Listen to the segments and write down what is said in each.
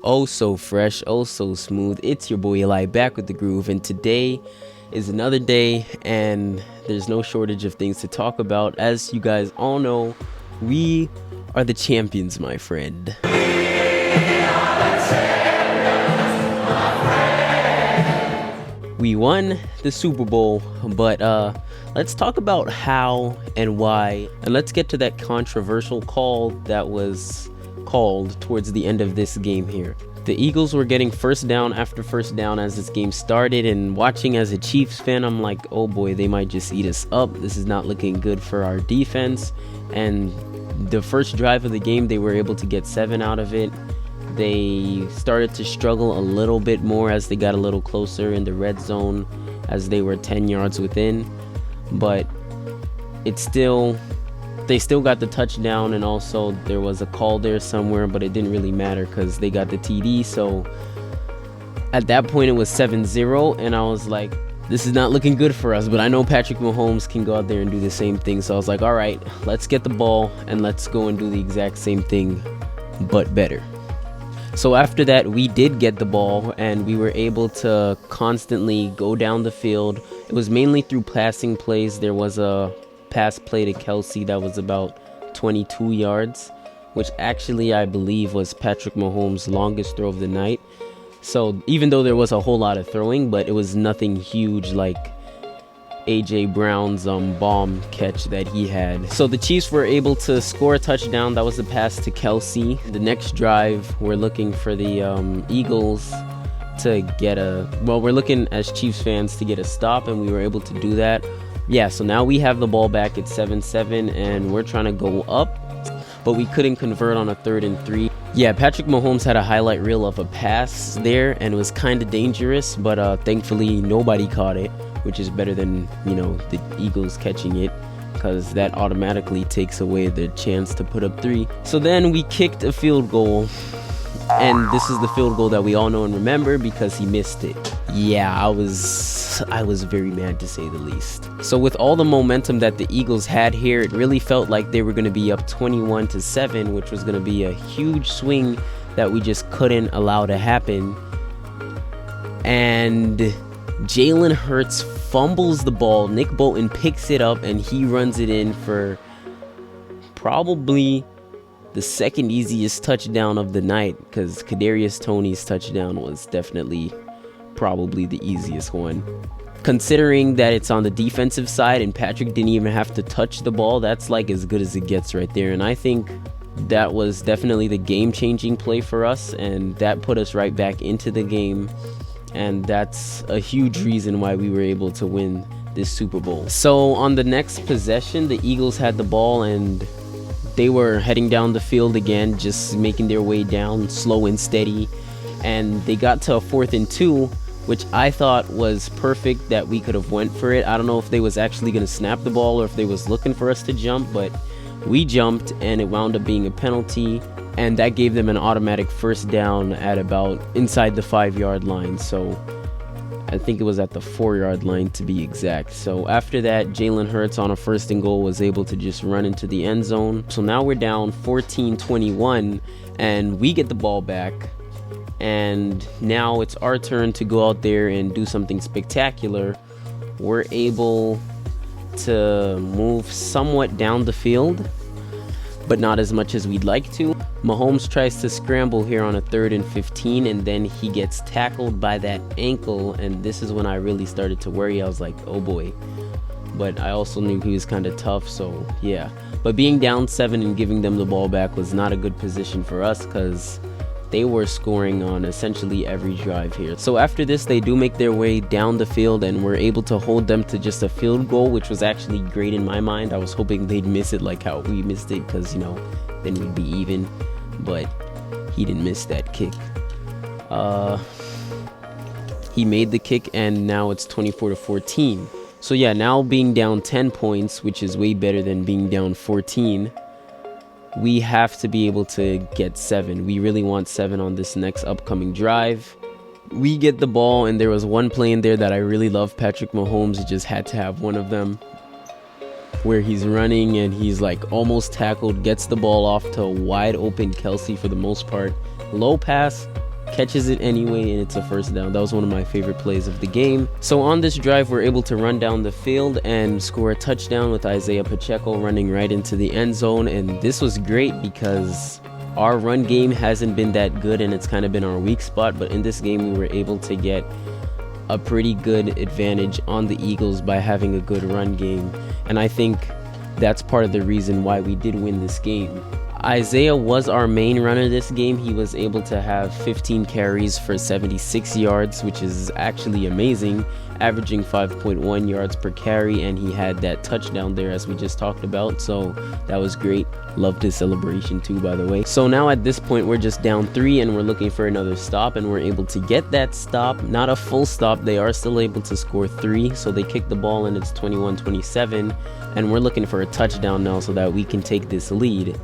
Oh, so fresh, oh, so smooth. It's your boy Eli back with the groove, and today is another day, and there's no shortage of things to talk about. As you guys all know, we are the champions, my friend. We won the Super Bowl, but let's talk about how and why, and let's get to that controversial call that was called towards the end of this game here. The Eagles were getting first down after first down as this game started, and watching as a Chiefs fan, I'm like, oh boy, they might just eat us up. This is not looking good for our defense. And the first drive of the game, they were able to get 7 out of it. They started to struggle a little bit more as they got a little closer in the red zone, as they were 10 yards within, but they still got the touchdown, and also there was a call there somewhere, but it didn't really matter because they got the TD. So at that point it was 7-0, and I was like, this is not looking good for us, but I know Patrick Mahomes can go out there and do the same thing. So I was like, all right, let's get the ball and let's go and do the exact same thing, but better. So after that, we did get the ball, and we were able to constantly go down the field. It was mainly through passing plays. There was a pass play to Kelsey that was about 22 yards, which actually I believe was Patrick Mahomes' longest throw of the night. So even though there was a whole lot of throwing, but it was nothing huge like A.J. Brown's bomb catch that he had. So the Chiefs were able to score a touchdown. That was the pass to Kelsey. The next drive, we're looking for the Eagles to get we're looking as Chiefs fans to get a stop, and we were able to do that. Yeah, so now we have the ball back at 7-7, and we're trying to go up, but we couldn't convert on a 3rd and 3. Yeah, Patrick Mahomes had a highlight reel of a pass there, and it was kind of dangerous, but thankfully nobody caught it, which is better than, the Eagles catching it, because that automatically takes away the chance to put up 3. So then we kicked a field goal, and this is the field goal that we all know and remember because he missed it. Yeah, I was very mad, to say the least. So with all the momentum that the Eagles had here, it really felt like they were going to be up 21-7, which was going to be a huge swing that we just couldn't allow to happen. And Jalen Hurts fumbles the ball. Nick Bolton picks it up, and he runs it in for probably the second easiest touchdown of the night, because Kadarius Toney's touchdown was definitely probably the easiest one. Considering that it's on the defensive side and Patrick didn't even have to touch the ball, that's like as good as it gets right there. And I think that was definitely the game-changing play for us, and that put us right back into the game. And that's a huge reason why we were able to win this Super Bowl. So on the next possession, the Eagles had the ball, and they were heading down the field again, just making their way down slow and steady. And they got to a 4th and 2, which I thought was perfect that we could have went for it. I don't know if they was actually going to snap the ball or if they was looking for us to jump, but we jumped, and it wound up being a penalty. And that gave them an automatic first down at about inside the 5-yard line. So I think it was at the 4-yard line to be exact. So after that, Jalen Hurts on a 1st and goal was able to just run into the end zone. So now we're down 14-21, and we get the ball back. And now it's our turn to go out there and do something spectacular. We're able to move somewhat down the field, but not as much as we'd like to. Mahomes tries to scramble here on a 3rd and 15, and then he gets tackled by that ankle, and this is when I really started to worry. I was like, oh boy. But I also knew he was kind of tough, so yeah. But being down 7 and giving them the ball back was not a good position for us, because they were scoring on essentially every drive here. So after this, they do make their way down the field, and we're able to hold them to just a field goal, which was actually great in my mind. I was hoping they'd miss it like how we missed it, because, then we'd be even. But he didn't miss that kick. He made the kick, and now it's 24-14. So yeah, now being down 10 points, which is way better than being down 14, we have to be able to get 7. We really want 7 on this next upcoming drive. We get the ball, and there was one play in there that I really love. Patrick Mahomes just had to have one of them, where he's running and he's like almost tackled, gets the ball off to a wide open Kelsey for the most part. Low pass, catches it anyway, and it's a first down. That was one of my favorite plays of the game. So on this drive, we're able to run down the field and score a touchdown with Isaiah Pacheco running right into the end zone. And this was great because our run game hasn't been that good, and it's kind of been our weak spot. But in this game, we were able to get a pretty good advantage on the Eagles by having a good run game. And I think that's part of the reason why we did win this game. Isaiah was our main runner this game. He was able to have 15 carries for 76 yards, which is actually amazing, averaging 5.1 yards per carry, and he had that touchdown there as we just talked about, so that was great. Loved his celebration too, by the way. So now at this point, we're just down 3 and we're looking for another stop, and we're able to get that stop. Not a full stop, they are still able to score 3, so they kick the ball and it's 21-27, and we're looking for a touchdown now so that we can take this lead.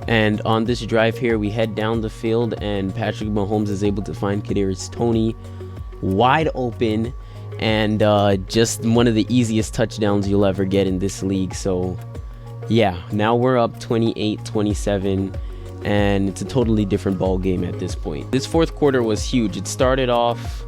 And on this drive here, we head down the field and Patrick Mahomes is able to find Kadarius Toney wide open, and just one of the easiest touchdowns you'll ever get in this league. So yeah, now we're up 28-27, and it's a totally different ball game at this point. This fourth quarter was huge. It started off,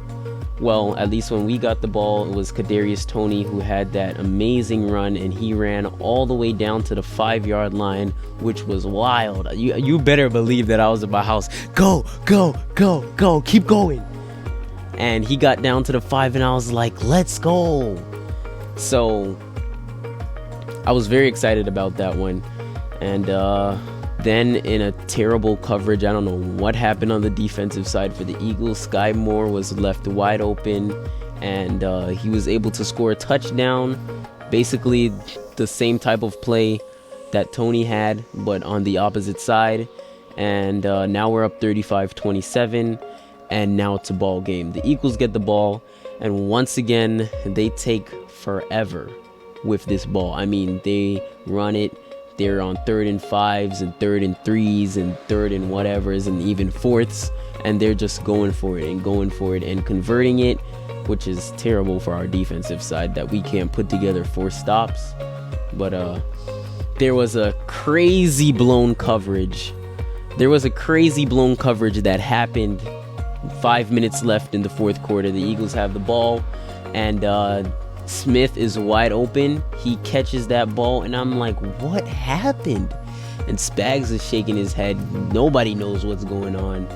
well, at least when we got the ball, it was Kadarius Toney who had that amazing run, and he ran all the way down to the 5-yard line, which was wild. You better believe that I was at my house. Go, go, go, go, keep going. And he got down to the 5, and I was like, let's go. So I was very excited about that one. And then in a terrible coverage, I don't know what happened on the defensive side for the Eagles. Sky Moore was left wide open, and he was able to score a touchdown. Basically the same type of play that Toney had, but on the opposite side. And now we're up 35-27, and now it's a ball game. The Eagles get the ball, and once again, they take forever with this ball. I mean, they run it. They're on 3rd and 5s and 3rd and 3s and 3rd and whatevers and even 4ths, and they're just going for it and converting it, which is terrible for our defensive side that we can't put together 4 stops. But there was a crazy blown coverage. That happened 5 minutes left in the fourth quarter. The Eagles have the ball, and Smith is wide open. He catches that ball, and I'm like, what happened? And Spags is shaking his head. Nobody knows what's going on.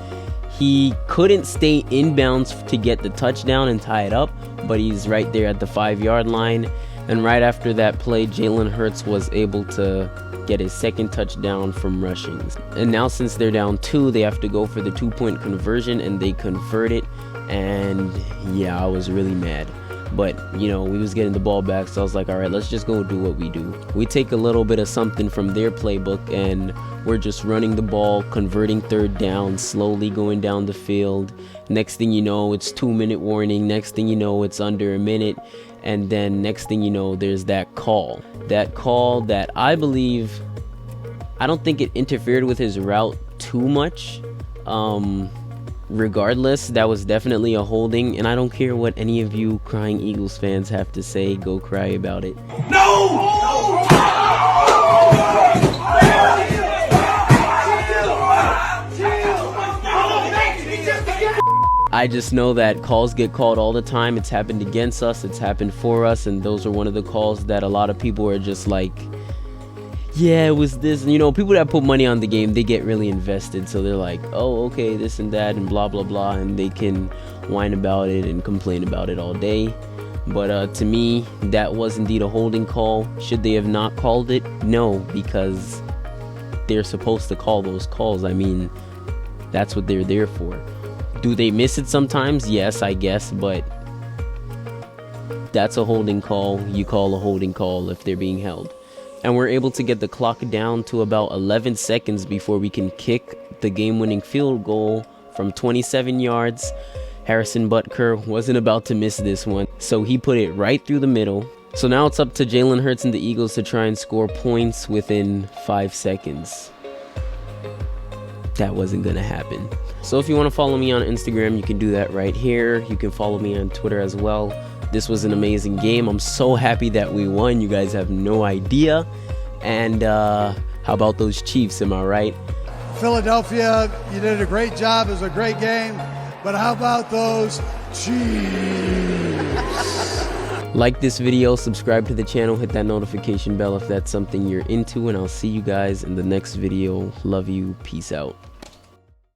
He couldn't stay inbounds to get the touchdown and tie it up, but he's right there at the 5-yard line. And right after that play, Jalen Hurts was able to get his second touchdown from rushing. And now since they're down 2, they have to go for the 2-point conversion, and they convert it. And yeah, I was really mad. But, you know, we was getting the ball back, so I was like, all right, let's just go do what we do. We take a little bit of something from their playbook, and we're just running the ball, converting 3rd down, slowly going down the field. Next thing you know, it's 2-minute warning. Next thing you know, it's under a minute. And then next thing you know, there's that call. That call that I believe, I don't think it interfered with his route too much. Regardless, that was definitely a holding, and I don't care what any of you crying Eagles fans have to say. Go cry about it. No! I just know that calls get called all the time. It's happened against us, it's happened for us, and those are one of the calls that a lot of people are just like, yeah, it was this. You know, people that put money on the game, they get really invested, so they're like, oh, okay, this and that and blah blah blah, and they can whine about it and complain about it all day. But to me, that was indeed a holding call. Should they have not called it? No, because they're supposed to call those calls. I mean, that's what they're there for. Do they miss it sometimes? Yes, I guess, but that's a holding call. You call a holding call if they're being held. And we're able to get the clock down to about 11 seconds before we can kick the game-winning field goal from 27 yards. Harrison Butker wasn't about to miss this one, so he put it right through the middle. So now it's up to Jalen Hurts and the Eagles to try and score points within 5 seconds. That wasn't gonna happen. So if you want to follow me on Instagram, you can do that right here. You can follow me on Twitter as well. This was an amazing game. I'm so happy that we won. You guys have no idea. And how about those Chiefs? Am I right? Philadelphia, you did a great job. It was a great game. But how about those Chiefs? Like this video, subscribe to the channel, hit that notification bell if that's something you're into, and I'll see you guys in the next video. Love you. Peace out.